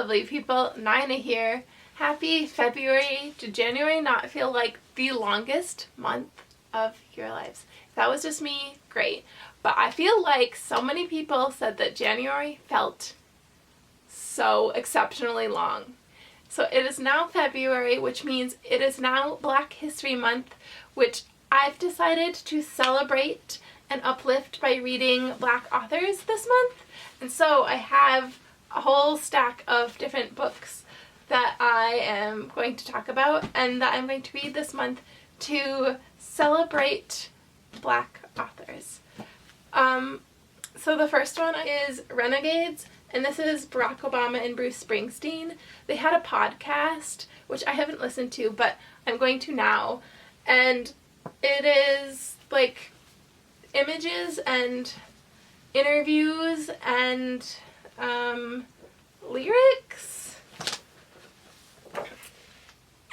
lovely people, Nina here. Happy February. Did January not feel like the longest month of your lives? If that was just me, great. But I feel like so many people said that January felt so exceptionally long. So it is now February, which means it is now Black History Month, which I've decided to celebrate and uplift by reading Black authors this month. And so I have a whole stack of different books that I am going to talk about and that I'm going to read this month to celebrate Black authors. So the first one is Renegades, and this is Barack Obama and Bruce Springsteen. They had a podcast, which I haven't listened to, but I'm going to now, and it is like images and interviews and lyrics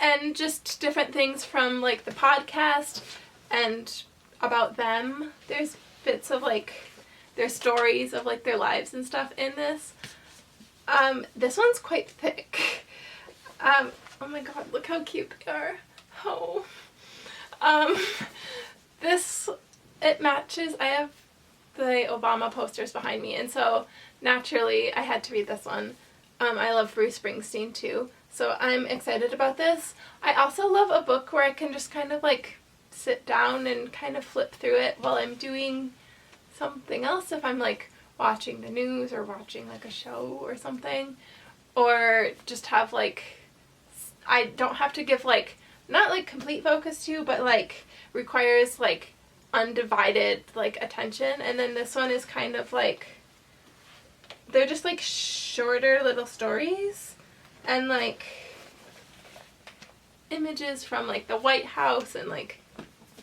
and just different things from like the podcast and about them. There's bits of like their stories of like their lives and stuff in this. This one's quite thick. Oh my god, look how cute they are. Oh. It matches. I have the Obama posters behind me, and so naturally I had to read this one. I love Bruce Springsteen too, so I'm excited about this. I also love a book where I can just kind of like sit down and kind of flip through it while I'm doing something else, if I'm like watching the news or watching like a show or something, or just have like, I don't have to give like, not like complete focus to, but like requires like undivided like attention. And then this one is kind of like, they're just like shorter little stories and like images from like the White House and like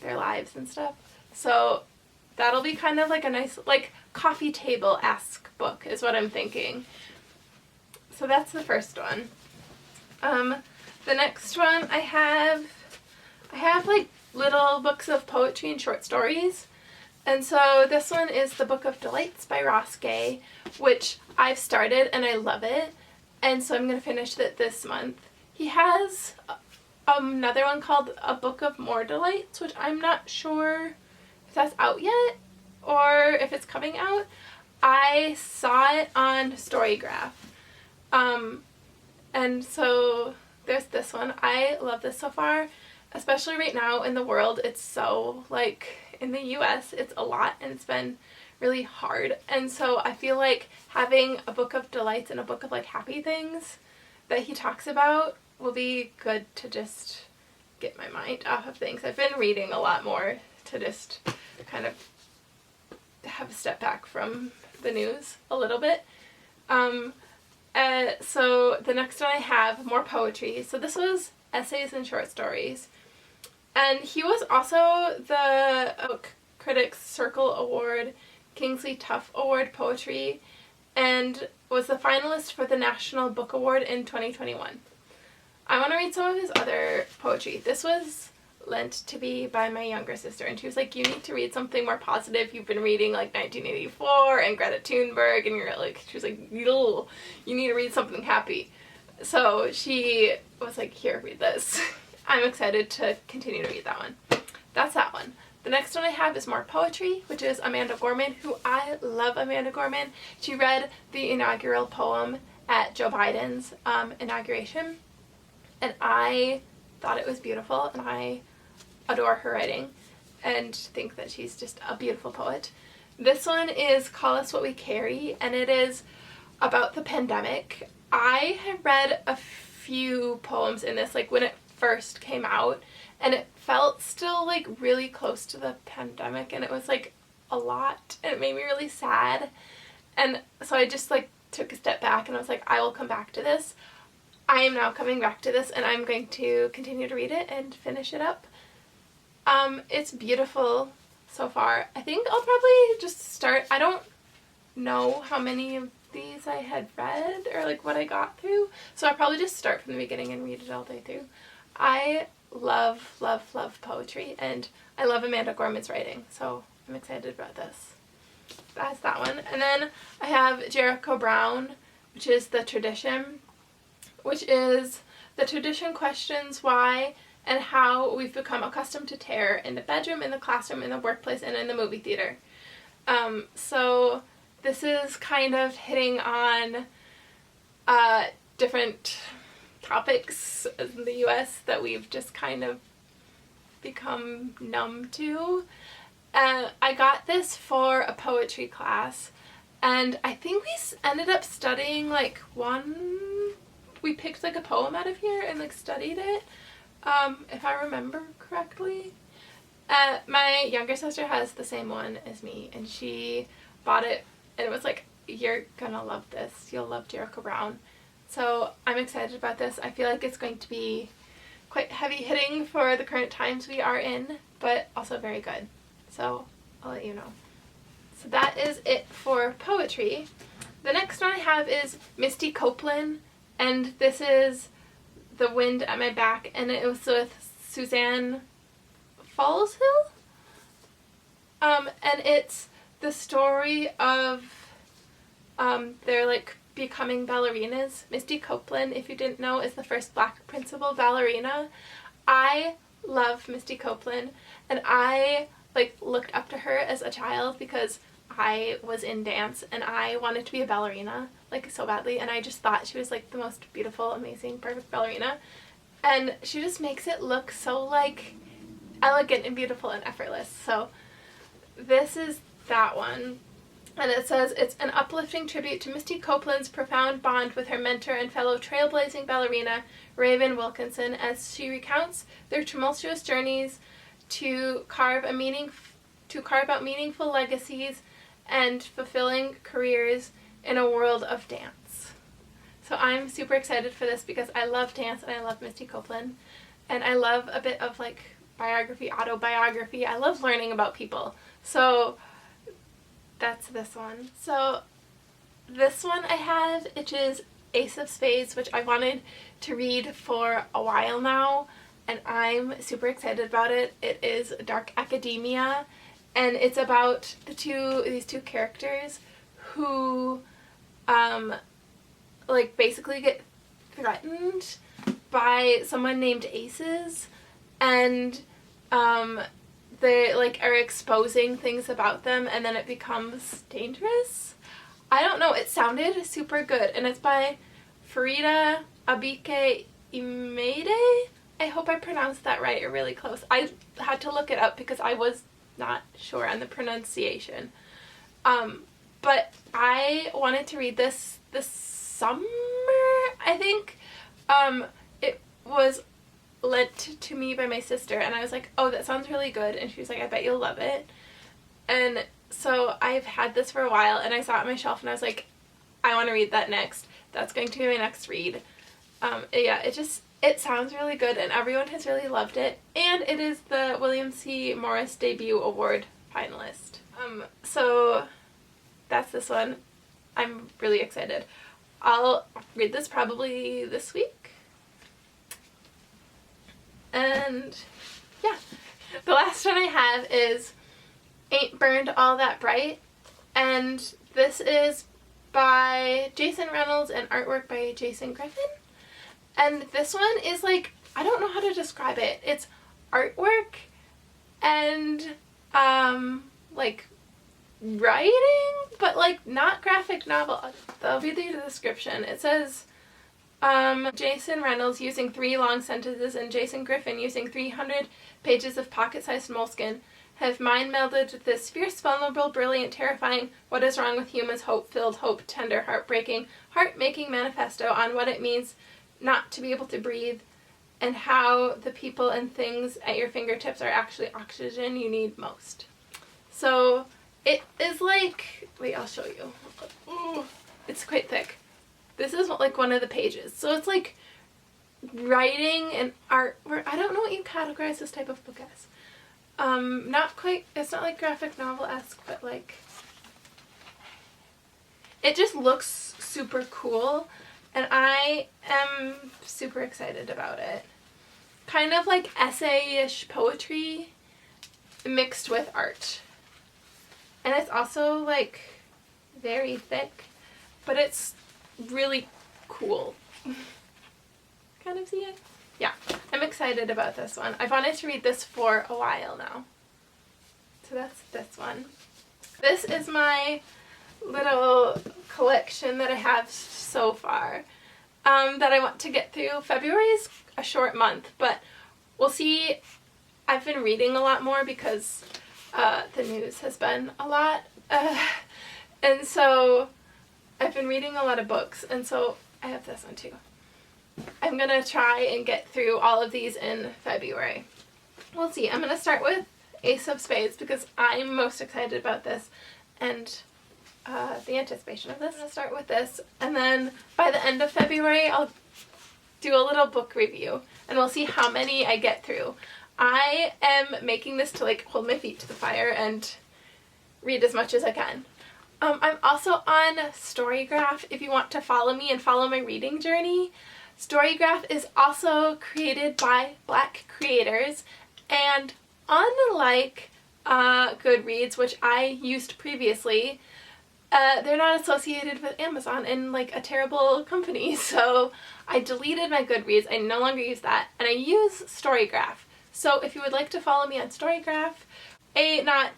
their lives and stuff. So that'll be kind of like a nice like coffee table-esque book is what I'm thinking. So that's the first one. The next one I have like little books of poetry and short stories. And so this one is The Book of Delights by Ross Gay, which I've started and I love it. And so I'm going to finish it this month. He has another one called A Book of More Delights, which I'm not sure if that's out yet or if it's coming out. I saw it on Storygraph. And so there's this one. I love this so far, especially right now in the world. It's so like in the US it's a lot and it's been really hard, and so I feel like having a book of delights and a book of like happy things that he talks about will be good to just get my mind off of things. I've been reading a lot more to just kind of have a step back from the news a little bit. So the next one I have more poetry. So this was essays and short stories. And he was also the Critics Circle Award, Kingsley Tuff Award Poetry, and was the finalist for the National Book Award in 2021. I want to read some of his other poetry. This was lent to me by my younger sister, and she was like, you need to read something more positive. You've been reading like 1984 and Greta Thunberg, and you're like, she was like, you need to read something happy. So she was like, here, read this. I'm excited to continue to read that one. That's that one. The next one I have is more poetry, which is Amanda Gorman, who I love Amanda Gorman. She read the inaugural poem at Joe Biden's inauguration, and I thought it was beautiful, and I adore her writing and think that she's just a beautiful poet. This one is Call Us What We Carry, and it is about the pandemic. I have read a few poems in this, like when it first came out, and it felt still like really close to the pandemic, and it was like a lot, and it made me really sad. And so I just like took a step back and I was like, I will come back to this. I am now coming back to this, and I'm going to continue to read it and finish it up. It's beautiful so far. I think I'll probably just start. I don't know how many of these I had read or like what I got through, so I'll probably just start from the beginning and read it all day through. I love, love, love poetry, and I love Amanda Gorman's writing, so I'm excited about this. That's that one. And then I have Jericho Brown, which is The Tradition. which is the tradition questions why and how we've become accustomed to terror in the bedroom, in the classroom, in the workplace, and in the movie theater. So this is kind of hitting on different topics in the US that we've just kind of become numb to. I got this for a poetry class, and I think we ended up studying like we picked like a poem out of here and like studied it, if I remember correctly. My younger sister has the same one as me, and she bought it, and it was like, you're gonna love this, you'll love Jericho Brown. So I'm excited about this. I feel like it's going to be quite heavy hitting for the current times we are in, but also very good. So I'll let you know. So that is it for poetry. The next one I have is Misty Copeland, and this is The Wind at My Back, and it was with Suzanne Fallshill. And it's the story of they're like becoming ballerinas. Misty Copeland, if you didn't know, is the first Black principal ballerina. I love Misty Copeland, and I like looked up to her as a child because I was in dance and I wanted to be a ballerina like so badly, and I just thought she was like the most beautiful, amazing, perfect ballerina, and she just makes it look so like elegant and beautiful and effortless. So this is that one. And it says, it's an uplifting tribute to Misty Copeland's profound bond with her mentor and fellow trailblazing ballerina, Raven Wilkinson, as she recounts their tumultuous journeys to carve out meaningful legacies and fulfilling careers in a world of dance. So I'm super excited for this because I love dance and I love Misty Copeland, and I love a bit of like biography, autobiography. I love learning about people. So that's this one. So this one I have, which is Ace of Spades, which I wanted to read for a while now, and I'm super excited about it. It is Dark Academia, and it's about these two characters who like basically get threatened by someone named Aces, and they like are exposing things about them, and then it becomes dangerous. I don't know, it sounded super good, and it's by Farida Abike Imede. I hope I pronounced that right, or really close. I had to look it up because I was not sure on the pronunciation. But I wanted to read this summer, I think. It was lent to me by my sister, and I was like, oh, that sounds really good, and she was like, I bet you'll love it. And so I've had this for a while, and I saw it on my shelf, and I was like, I want to read that next. That's going to be my next read. Yeah, it sounds really good, and everyone has really loved it, and it is the William C. Morris Debut Award finalist. So that's this one. I'm really excited. I'll read this probably this week. And yeah, the last one I have is Ain't Burned All That Bright, and this is by Jason Reynolds and artwork by Jason Griffin. And this one is like, I don't know how to describe it. It's artwork and like writing, but like not graphic novel. That'll be the description. It says Jason Reynolds using 3 long sentences and Jason Griffin using 300 pages of pocket-sized moleskin have mind-melded this fierce, vulnerable, brilliant, terrifying, what is wrong with humans, hope-filled, hope-tender, heartbreaking, heart-making manifesto on what it means not to be able to breathe, and how the people and things at your fingertips are actually oxygen you need most. So it is like, wait, I'll show you. Ooh, it's quite thick. This is like one of the pages. So it's like writing and art. I don't know what you categorize this type of book as. Not quite, it's not like graphic novel-esque, but like, it just looks super cool, and I am super excited about it. Kind of like essay-ish poetry mixed with art. And it's also like very thick, but it's really cool. kind of see it? Yeah, I'm excited about this one. I've wanted to read this for a while now. So that's this one. This is my little collection that I have so far that I want to get through. February is a short month, but we'll see. I've been reading a lot more because the news has been a lot. And so I've been reading a lot of books, and so I have this one too. I'm going to try and get through all of these in February. We'll see. I'm going to start with Ace of Spades because I'm most excited about this and the anticipation of this. I'm going to start with this, and then by the end of February I'll do a little book review and we'll see how many I get through. I am making this to like hold my feet to the fire and read as much as I can. I'm also on Storygraph if you want to follow me and follow my reading journey. Storygraph is also created by Black creators, and unlike Goodreads, which I used previously, they're not associated with Amazon and like a terrible company, so I deleted my Goodreads. I no longer use that, and I use Storygraph. So if you would like to follow me on Storygraph, not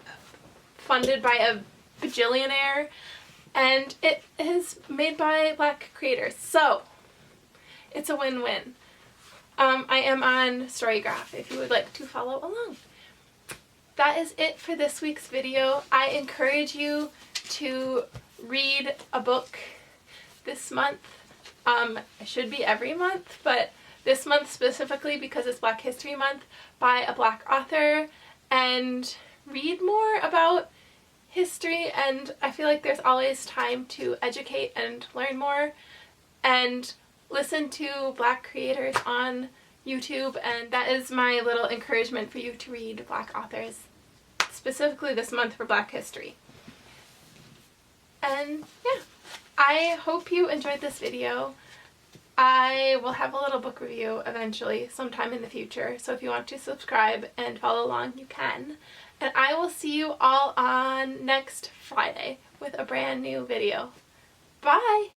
funded by a bajillionaire, and it is made by Black creators, so it's a win-win. I am on Storygraph if you would like to follow along. That is it for this week's video. I encourage you to read a book this month. It should be every month, but this month specifically because it's Black History Month, by a Black author, and read more about history. And I feel like there's always time to educate and learn more, and listen to Black creators on YouTube, and that is my little encouragement for you to read Black authors, specifically this month for Black history. And yeah, I hope you enjoyed this video. I will have a little book review eventually, sometime in the future, so if you want to subscribe and follow along, you can. And I will see you all on next Friday with a brand new video. Bye!